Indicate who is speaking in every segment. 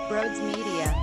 Speaker 1: Brodes Media.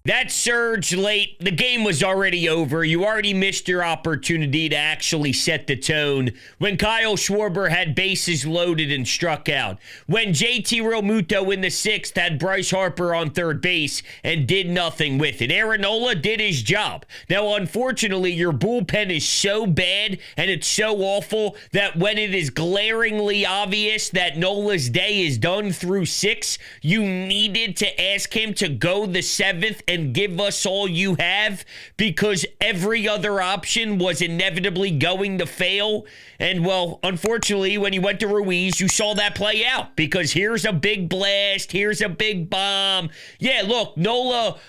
Speaker 2: That surge late, the game was already over. You already missed your opportunity to actually set the tone when Kyle Schwarber had bases loaded and struck out. When JT Realmuto in the sixth had Bryce Harper on third base and did nothing with it. Aaron Nola did his job. Now, unfortunately, your bullpen is so bad and it's so awful that when it is glaringly obvious that Nola's day is done through six, you needed to ask him to go the seventh and give us all you have, because every other option was inevitably going to fail. And, well, unfortunately, when you went to Ruiz, you saw that play out, because here's a big blast, here's a big bomb. Yeah, look, Nola,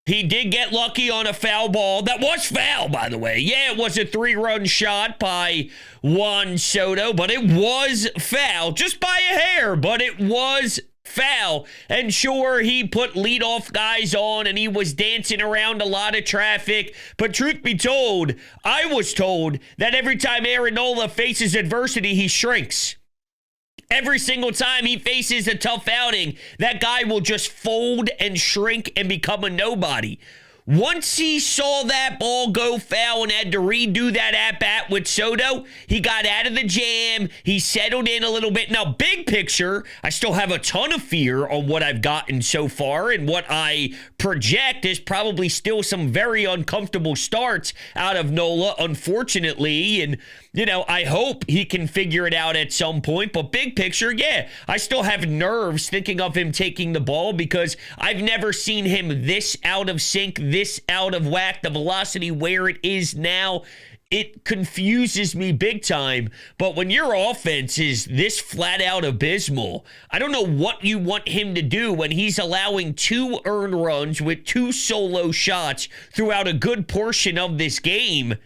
Speaker 2: he did get lucky on a foul ball. That was foul, by the way. Yeah, it was a 3-run shot by Juan Soto, but it was foul, just by a hair, but it was foul. And sure, he put leadoff guys on and he was dancing around a lot of traffic. But truth be told, I was told that every time Aaron Nola faces adversity, he shrinks. Every single time he faces a tough outing, that guy will just fold and shrink and become a nobody. Once he saw that ball go foul and had to redo that at-bat with Soto, he got out of the jam. He settled in a little bit. Now, big picture, I still have a ton of fear on what I've gotten so far, and what I project is probably still some very uncomfortable starts out of Nola, unfortunately. And, you know, I hope he can figure it out at some point. But big picture, yeah, I still have nerves thinking of him taking the ball, because I've never seen him this out of sync, this out of whack. The velocity where it is now, it confuses me big time. But when your offense is this flat out abysmal, I don't know what you want him to do when he's allowing 2 earned runs with 2 solo shots throughout a good portion of this game.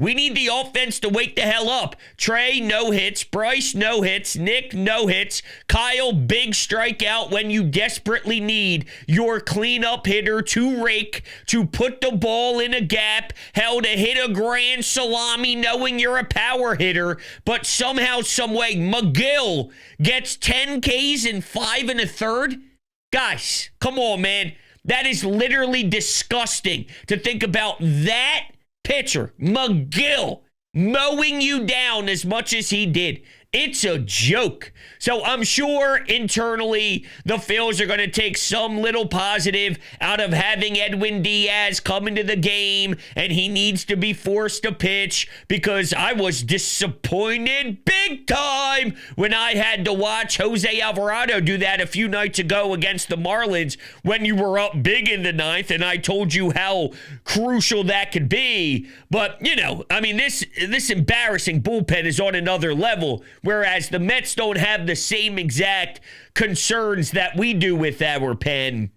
Speaker 2: We need the offense to wake the hell up. Trey, no hits. Bryce, no hits. Nick, no hits. Kyle, big strikeout when you desperately need your cleanup hitter to rake, to put the ball in a gap. Hell, to hit a grand salami knowing you're a power hitter. But somehow, someway, McGill gets 10 Ks in 5 1/3. Guys, come on, man. That is literally disgusting to think about that pitcher, McGill, mowing you down as much as he did. It's a joke. So I'm sure internally the Phillies are going to take some little positive out of having Edwin Diaz come into the game, and he needs to be forced to pitch, because I was disappointed big time when I had to watch Jose Alvarado do that a few nights ago against the Marlins when you were up big in the ninth, and I told you how crucial that could be. But, you know, I mean, this embarrassing bullpen is on another level, whereas the Mets don't have the same exact concerns that we do with our pen.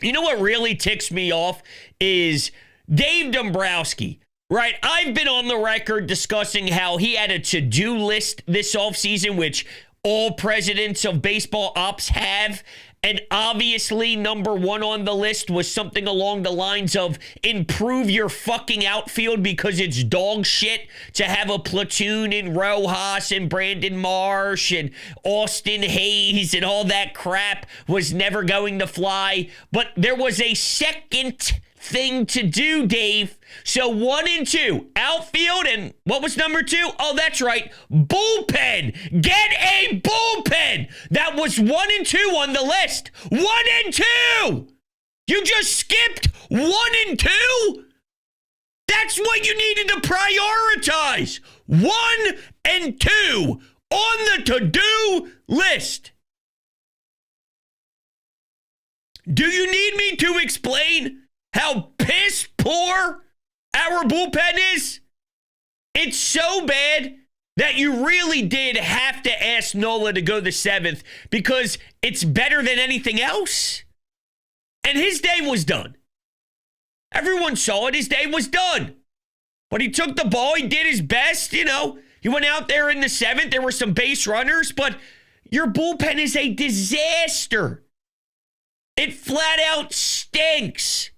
Speaker 2: You know what really ticks me off is Dave Dombrowski, right? I've been on the record discussing how he had a to-do list this offseason, which all presidents of baseball ops have. And obviously, number one on the list was something along the lines of improve your fucking outfield, because it's dog shit to have a platoon in Rojas and Brandon Marsh and Austin Hayes, and all that crap was never going to fly. But there was a second thing to do, Dave. So 1 and 2, outfield, and what was number 2? Oh, that's right, bullpen. Get a bullpen. That was 1 and 2 on the list. 1 and 2. You just skipped 1 and 2? That's what you needed to prioritize. 1 and 2 on the to-do list. Do you need me to explain how piss poor our bullpen is? It's so bad that you really did have to ask Nola to go the 7th, because it's better than anything else. And his day was done. Everyone saw it. His day was done. But he took the ball. He did his best. You know, he went out there in the 7th. There were some base runners, but your bullpen is a disaster. It flat out stinks.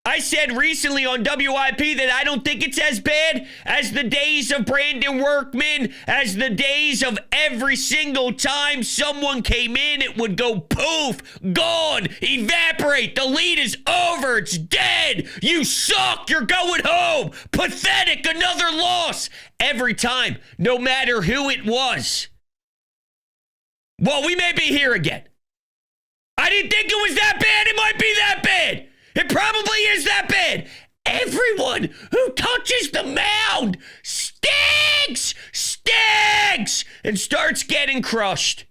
Speaker 2: I said recently on WIP that I don't think it's as bad as the days of Brandon Workman, as the days of every single time someone came in, it would go poof, gone, evaporate, the lead is over, it's dead, you suck, you're going home, pathetic, another loss. Every time, no matter who it was. Well, we may be here again. I didn't think it was that bad, it might be that bad. It probably is that bad. Everyone who touches the mound stinks, and starts getting crushed.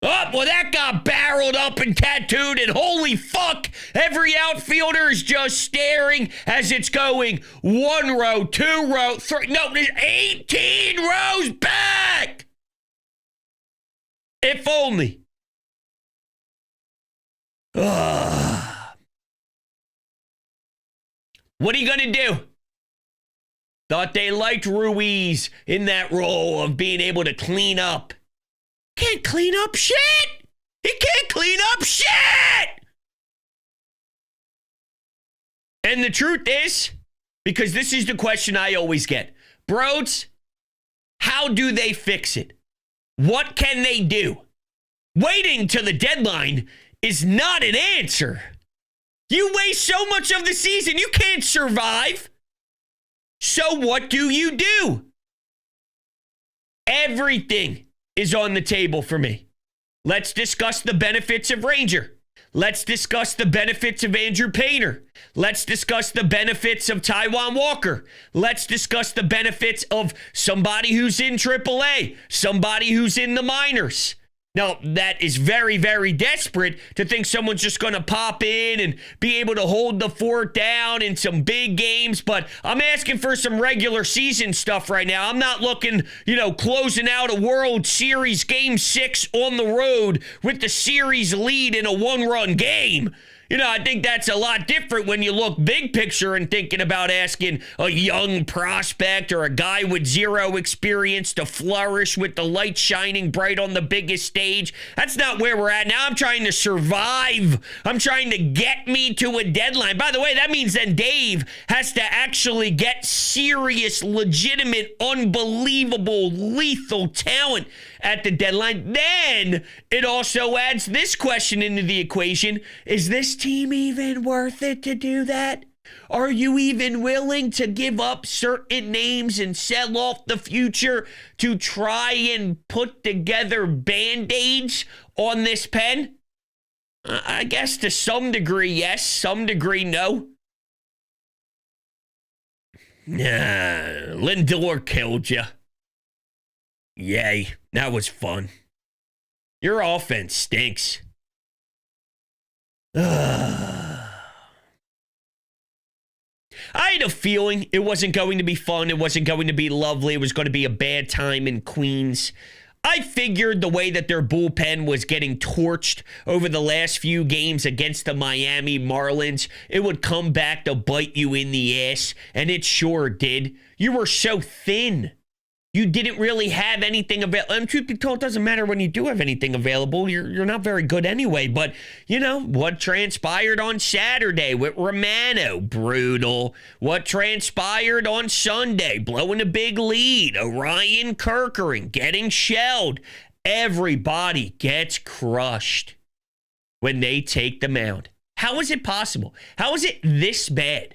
Speaker 2: Oh, well, that got barreled up and tattooed, and holy fuck, every outfielder is just staring as it's going 1 row, 2 row, 3, no, there's 18 rows back. If only. Ugh. What are you going to do? Thought they liked Ruiz in that role of being able to clean up. Can't clean up shit. He can't clean up shit. And the truth is, because this is the question I always get, Brodes, how do they fix it? What can they do? Waiting till the deadline is not an answer. You waste so much of the season, you can't survive. So what do you do? Everything is on the table for me. Let's discuss the benefits of Ranger. Let's discuss the benefits of Andrew Painter. Let's discuss the benefits of Taijuan Walker. Let's discuss the benefits of somebody who's in AAA, somebody who's in the minors. Now, that is very, very desperate to think someone's just going to pop in and be able to hold the fort down in some big games, but I'm asking for some regular season stuff right now. I'm not looking, closing out a World Series Game 6 on the road with the series lead in a 1-run game. I think that's a lot different when you look big picture and thinking about asking a young prospect or a guy with zero experience to flourish with the light shining bright on the biggest stage. That's not where we're at now. I'm trying to survive. I'm trying to get me to a deadline. By the way, that means then Dave has to actually get serious, legitimate, unbelievable, lethal talent at the deadline. Then it also adds this question into the equation. Is this team even worth it to do that? Are you even willing to give up certain names and sell off the future to try and put together Band-Aids on this pen? I guess to some degree, yes. Some degree, no. Nah, Lindor killed you. Yay, that was fun. Your offense stinks. I had a feeling it wasn't going to be fun. It wasn't going to be lovely. It was going to be a bad time in Queens. I figured the way that their bullpen was getting torched over the last few games against the Miami Marlins, it would come back to bite you in the ass, and it sure did. You were so thin. You didn't really have anything available. And truth be told, it doesn't matter when you do have anything available. You're not very good anyway. But, what transpired on Saturday with Romano, brutal. What transpired on Sunday, blowing a big lead. Orion Kerkering getting shelled. Everybody gets crushed when they take the mound. How is it possible? How is it this bad?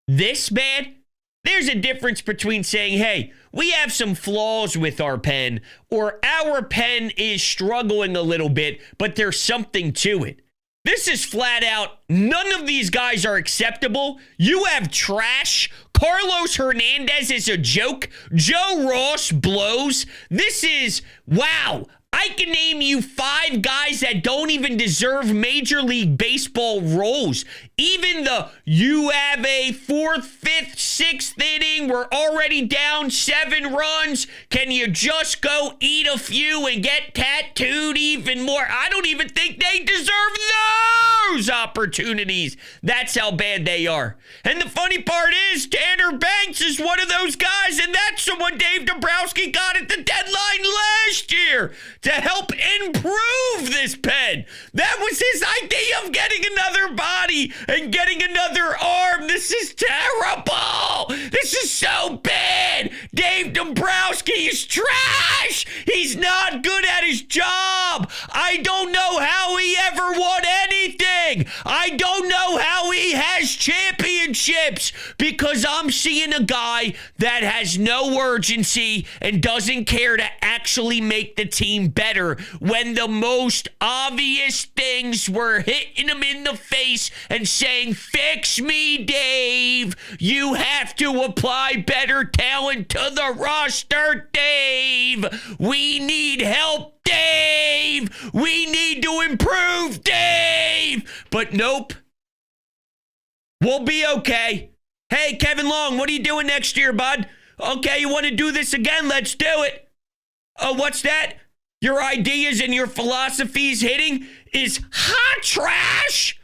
Speaker 2: This bad? There's a difference between saying, hey, we have some flaws with our pen, or our pen is struggling a little bit, but there's something to it. This is flat out, none of these guys are acceptable. You have trash. Carlos Hernandez is a joke. Joe Ross blows. This is, wow. I can name you 5 guys that don't even deserve Major League Baseball roles. Even you have a 4th, 5th, 6th inning. We're already down 7 runs. Can you just go eat a few and get tattooed even more? I don't even think they deserve those opportunities. That's how bad they are. And the funny part is, Tanner Banks is one of those guys, and that's someone Dave Dombrowski got at the deadline last year to help improve this pen. That was his idea of getting another body and getting another arm. This is terrible. This is so bad. Dave Dombrowski is trash. He's not good at his job. I don't know how he ever won anything. I don't know how he has championships, because I'm seeing a guy that has no urgency and doesn't care to actually make the team better when the most obvious things were hitting him in the face and saying, fix me, Dave. You have to apply better talent to the roster, Dave. We need help, Dave. We need to improve, Dave. But nope. We'll be okay. Hey, Kevin Long, what are you doing next year, bud? Okay, you want to do this again? Let's do it. Oh, what's that? Your ideas and your philosophies hitting is hot trash?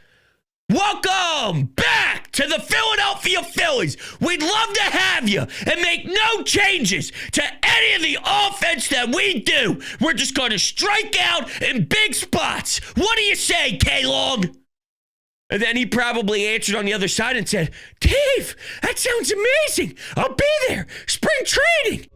Speaker 2: Welcome back to the Philadelphia Phillies. We'd love to have you and make no changes to any of the offense that we do. We're just going to strike out in big spots. What do you say, K-Long? And then he probably answered on the other side and said, Dave, that sounds amazing. I'll be there. Spring training.